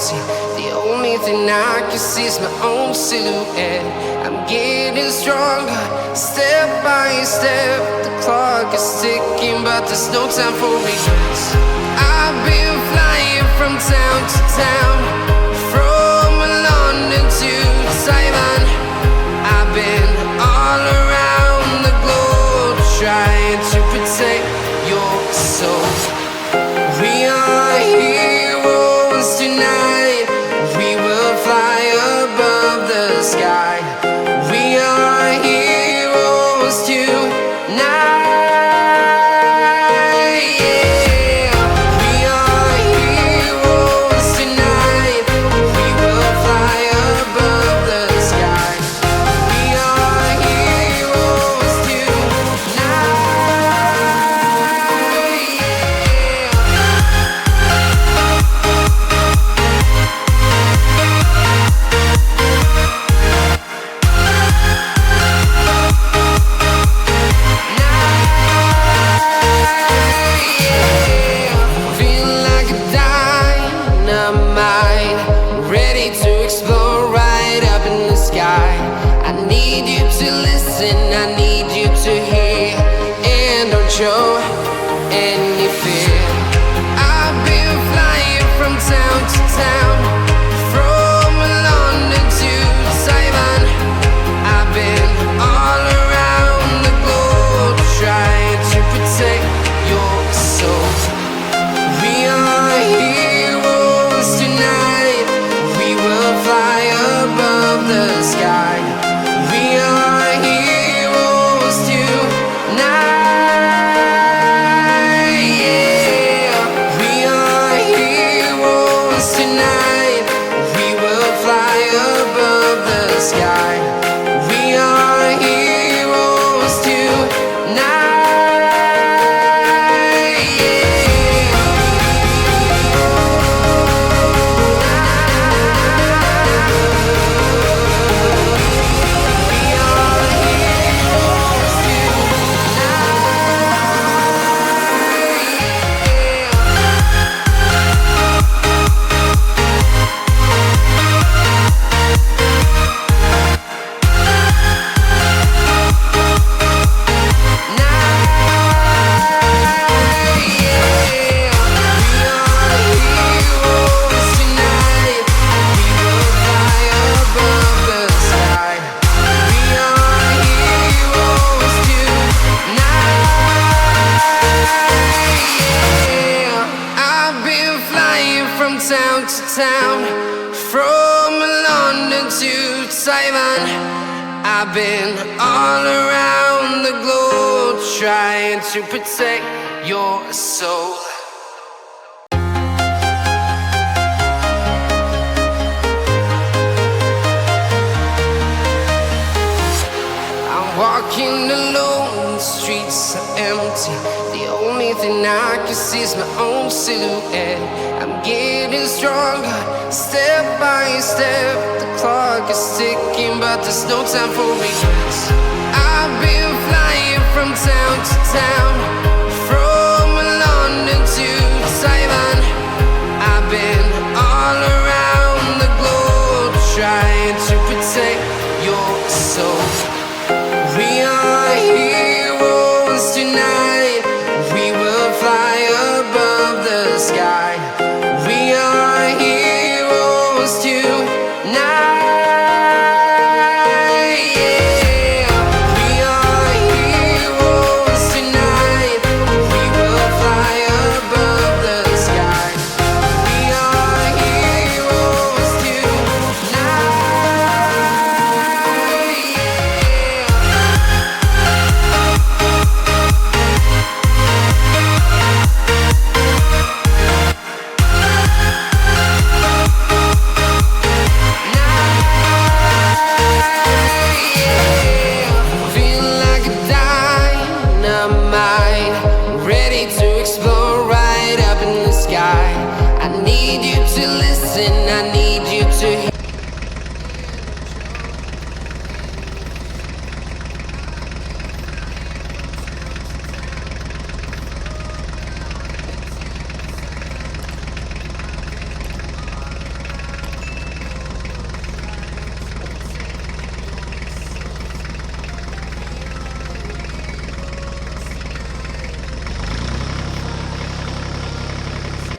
empty. The only thing I can see is my own silhouette. I'm getting stronger, step by step. The clock is ticking, but there's no time for regrets. I've been flying from town to town, from London to Taiwan. I've been all around the globe, trying to protect your soul. We are heroes tonight. We will fly above the sky. We are heroes tonight. Yeah. We are heroes tonight. We will fly above the sky. We are heroes tonight. Feeling like a dynamite, ready to explode right up in the sky. I need you to listen, I need you to hear, and don't show any fear. I've been flying from town to town, from London to Taiwan. I've been all around the globe, trying to protect your soul. We are heroes tonight. We will fly above the sky. We are heroes tonight. Yeah. We are heroes tonight. We will fly above the sky. We are heroes tonight. I've been flying from town to town, from London to Taiwan. I've been all around the globe, trying to protect your soul. I'm walking alone, the streets are empty. The only thing I can see is my own silhouette. I'm getting stronger, step by step. The clock is ticking, but there's no time for regrets. I've been flying from town to town, from London to Taiwan. I've been all around the globe, trying to protect your soul.